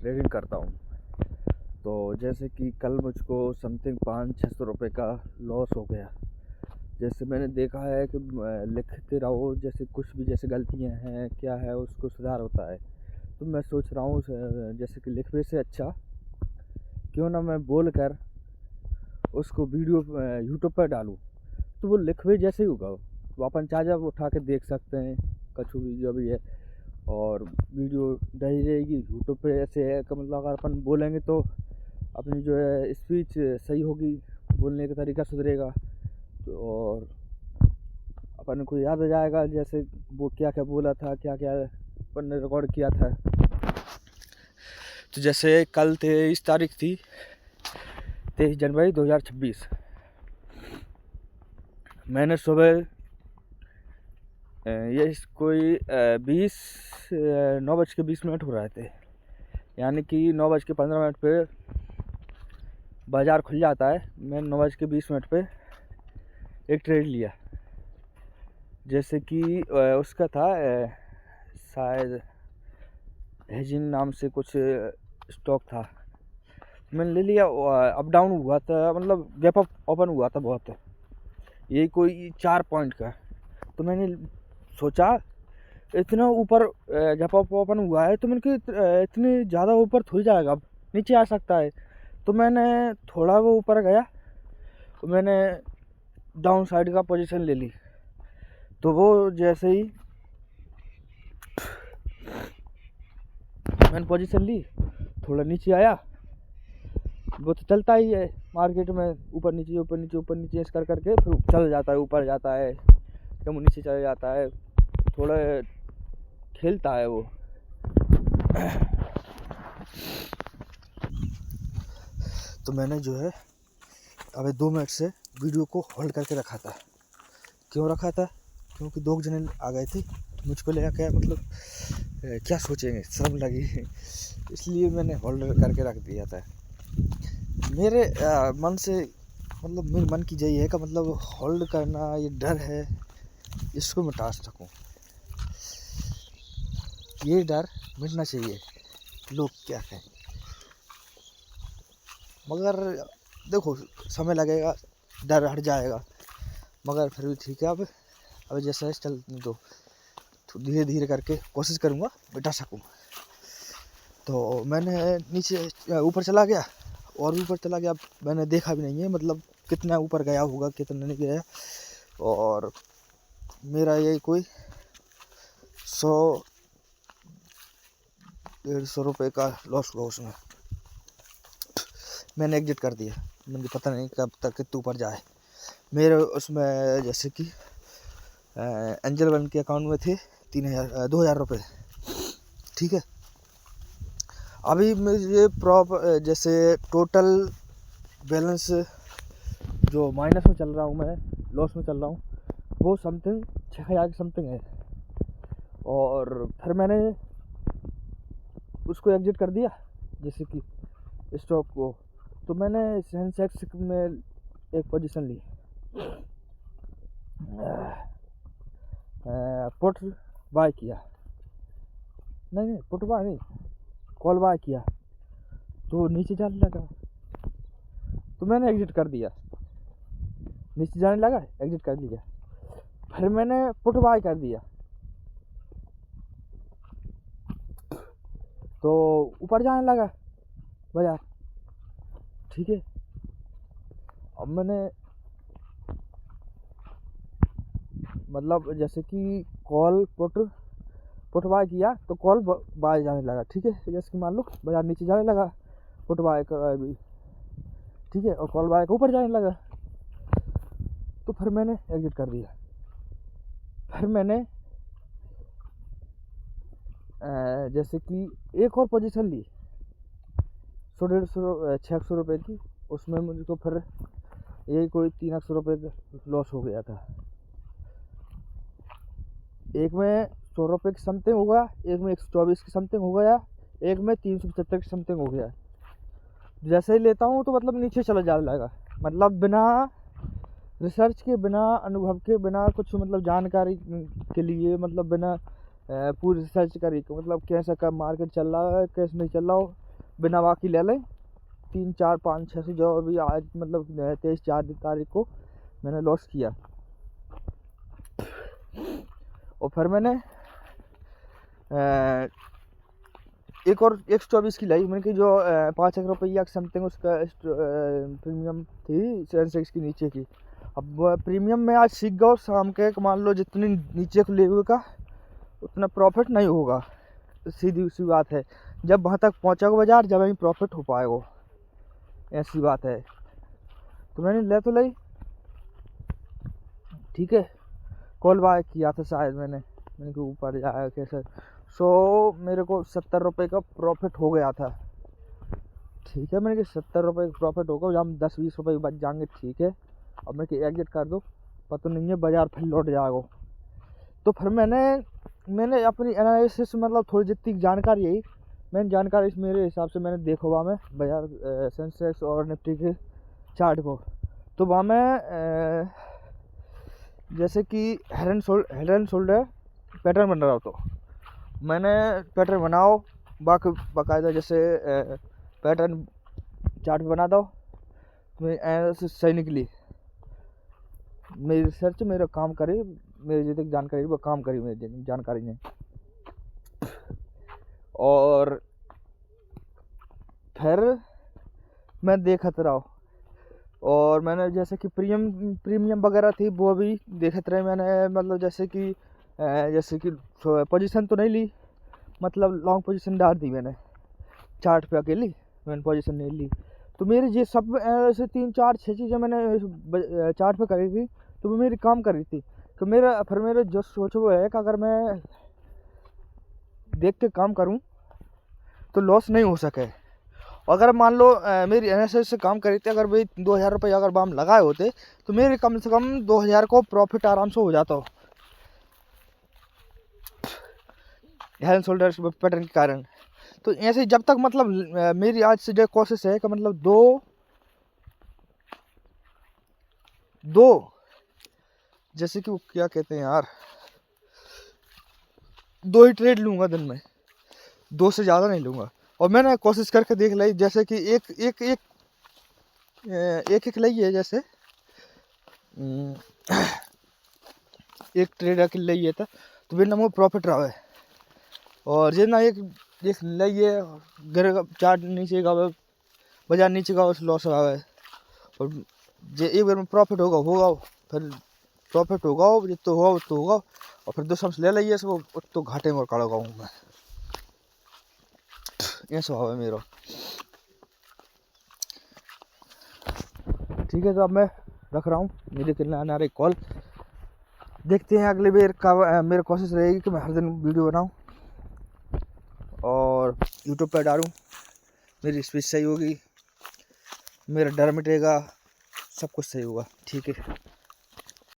Trading करता हूँ। तो जैसे कि कल मुझको समथिंग 500-600 रुपये का लॉस हो गया। जैसे मैंने देखा है कि लिखते रहो, जैसे कुछ भी जैसे गलतियाँ हैं क्या है उसको सुधार होता है। तो मैं सोच रहा हूँ जैसे कि लिखने से अच्छा क्यों ना मैं बोल कर उसको वीडियो यूट्यूब पर डालूँ, तो वो लिखवे जैसे ही होगा। वो अपन चार्जर उठा के देख सकते हैं, कछु भी जो भी है, और वीडियो डली रहेगी यूट्यूब पे। ऐसे है कि मतलब अगर अपन बोलेंगे तो अपनी जो है स्पीच सही होगी, बोलने का तरीका सुधरेगा, तो और अपन को याद आ जाएगा जैसे वो क्या क्या बोला था, क्या क्या अपन ने रिकॉर्ड किया था। तो जैसे कल 23 तारीख थी, 23 जनवरी 2026। मैंने सुबह ये कोई 9:20 हो रहे थे, यानी कि 9:15 पे बाज़ार खुल जाता है। मैंने 9:20 पे एक ट्रेड लिया। जैसे कि उसका था शायद हेजिंग नाम से कुछ स्टॉक था। मैंने ले लिया। अप डाउन हुआ था, मतलब गैप अप ओपन हुआ था बहुत, ये कोई 4 पॉइंट का। तो मैंने सोचा इतना ऊपर गैप अप ओपन हुआ है तो मैंने कि इतनी ज़्यादा ऊपर थोड़ी जाएगा, अब नीचे आ सकता है। तो मैंने थोड़ा वो ऊपर गया, तो मैंने डाउन साइड का पोजीशन ले ली। तो वो जैसे ही मैंने पोजीशन ली, थोड़ा नीचे आया। वो तो चलता ही है मार्केट में, ऊपर नीचे ऊपर नीचे ऊपर नीचे इस कर करके फिर चल जाता है, ऊपर जाता है, कम नीचे चला जाता है, थोड़ा खेलता है वो। तो मैंने जो है अभी 2 मिनट से वीडियो को होल्ड करके रखा था। क्यों रखा था? क्योंकि 2 जने आ गए थे, तो मुझको लगा क्या मतलब क्या सोचेंगे, शर्म लगी, इसलिए मैंने होल्ड करके रख दिया था। मेरे मन से मतलब मेरे मन की यही है कि मतलब होल्ड करना, ये डर है, इसको मिटा सकूं। ये डर मिटना चाहिए, लोग क्या कहें। मगर देखो समय लगेगा, डर हट जाएगा, मगर फिर भी ठीक है। अब जैसा है चल दो, तो धीरे धीरे करके कोशिश करूँगा मिटा सकूँ। तो मैंने नीचे ऊपर चला गया, और ऊपर चला गया। मैंने देखा भी नहीं है मतलब कितना ऊपर गया होगा, कितना नहीं गया। और मेरा ये कोई 100-150 रुपये का लॉस हुआ उसमें। मैंने एग्जिट कर दिया, मुझे पता नहीं कब तक कितने ऊपर जाए। मेरे उसमें जैसे कि एंजल वन के अकाउंट में थे 2,000 रुपये, ठीक है। अभी मुझे जैसे टोटल बैलेंस जो माइनस में चल रहा हूँ, मैं लॉस में चल रहा हूँ, वो समथिंग 6,000 की समथिंग है। और फिर मैंने उसको एग्जिट कर दिया जैसे कि स्टॉक को। तो मैंने सेंसेक्स में एक पोजीशन ली, पुट बाय किया, नहीं पुट बाय नहीं, कॉल बाय किया। तो नीचे जाने लगा, तो मैंने एग्जिट कर दिया। नीचे जाने लगा, एग्जिट कर दिया। फिर मैंने पुट बाय कर दिया, तो ऊपर जाने लगा बाजार, ठीक है। अब मैंने मतलब जैसे कि कॉल पुट बाय किया, तो कॉल बाय जाने लगा, ठीक है। जैसे कि मान लो बाजार नीचे जाने लगा, पुट बाय का भी, ठीक है, और कॉल बाय का ऊपर जाने लगा। तो फिर मैंने एग्जिट कर दिया। फिर मैंने जैसे कि एक और पोजीशन ली 100-150 रुपये की। उसमें मुझको फिर यही कोई 300 रुपये का लॉस हो गया था। एक में 100 रुपये की समथिंग हो गया, एक में 124 की समथिंग हो गया, एक में 375 की समथिंग हो गया। जैसे ही लेता हूँ तो मतलब नीचे चला जाने लगा, मतलब बिना रिसर्च के, बिना अनुभव के, बिना कुछ मतलब जानकारी के लिए, मतलब बिना पूरी रिसर्च करी, मतलब कैसा कब मार्केट चल रहा है, कैसे नहीं चल रहा हो, बिना बाकी ले लें 3 4 5 6 से जो अभी आज मतलब 23 तारीख को मैंने लॉस किया। और फिर मैंने एक और 124 की लाई मैंने कि जो 5 रुपया समथिंग उसका प्रीमियम थी सेंसेक्स की नीचे की। अब प्रीमियम में आज सीख गया, शाम के मान लो जितनी नीचे को ले हुए का उतना प्रॉफिट नहीं होगा, सीधी सी बात है। जब वहाँ तक पहुँचेगा बाजार जब ही प्रॉफिट हो पाएगा, ऐसी बात है। तो मैंने ले तो ली, ठीक है। कॉल बैक किया था शायद मैंने कि ऊपर जाया कैसे। मेरे को 70 रुपये का प्रॉफिट हो गया था, ठीक है। मैंने कि 70 रुपये का प्रॉफिट होगा, जब 10-20 रुपये बच जाएंगे, ठीक है। अब मैं कि एग्जिट कर दो, पता नहीं है बाजार फिर लौट जाएगा। तो फिर मैंने अपनी एनालिसिस मतलब थोड़ी जितनी जानकारी है मैंने जानकारी मेरे हिसाब से मैंने देखा हुआ मैं बाजार सेंसेक्स और निफ्टी के चार्ट को। तो वहाँ में जैसे कि हेड एंड शोल्डर पैटर्न बन रहा हो, तो मैंने पैटर्न बनाओ बाकायदा जैसे पैटर्न चार्ट बना दो। मेरी एनालिसिस सही निकली, मेरी रिसर्च मेरा काम करे, मेरी जितनी जानकारी वो काम करी मेरी जानकारी ने। और फिर मैं देखत रहा, और मैंने जैसे कि प्रीमियम वगैरह थी वो भी देखते रहे मैंने। मतलब जैसे कि पोजीशन तो नहीं ली, मतलब लॉन्ग पोजीशन डाल दी मैंने चार्ट पे अकेली, मैंने पोजीशन नहीं ली। तो मेरी ये सब ऐसे 3 4 6 चीज़ें मैंने चार्ट पे करी थी, तो वो मेरी काम कर रही थी। तो मेरा जो सोच वो है कि अगर मैं देख के काम करूं तो लॉस नहीं हो सके। अगर मान लो मेरी एनालिसिस से काम करी थी, अगर भाई 2000 रुपये अगर बाम लगाए होते तो मेरे कम से कम 2000 को प्रॉफिट आराम से हो जाता हो हेड एंड शोल्डर पैटर्न के कारण। तो ऐसे जब तक मतलब मेरी आज से जो कोशिश है कि मतलब दो जैसे कि वो क्या कहते हैं यार, 2 ही ट्रेड लूँगा दिन में, 2 से ज़्यादा नहीं लूँगा। और मैंने कोशिश करके देख ली, जैसे कि एक लई है, जैसे एक ट्रेड अकेले लई है तो बिना वो प्रॉफिट रहा है। और जितना एक लई है गिर चार्ट नीचे का बाजार नीचे का लॉस रहा है। और जो एक बार में प्रॉफिट होगा फिर प्रॉफिट होगा जितना होगा उतना होगा, और फिर दूसरा ले लिया इसको तो घाटे में काढ़ूंगा मैं, ये स्वभाव है मेरा, ठीक है। तो अब मैं रख रहा हूँ, मेरे कितना आ रही कॉल, देखते हैं अगले बार का। मेरी कोशिश रहेगी कि मैं हर दिन वीडियो बनाऊँ और यूट्यूब पर डालूँ, मेरी स्पीच सही होगी, मेरा डर मिटेगा, सब कुछ सही होगा, ठीक है।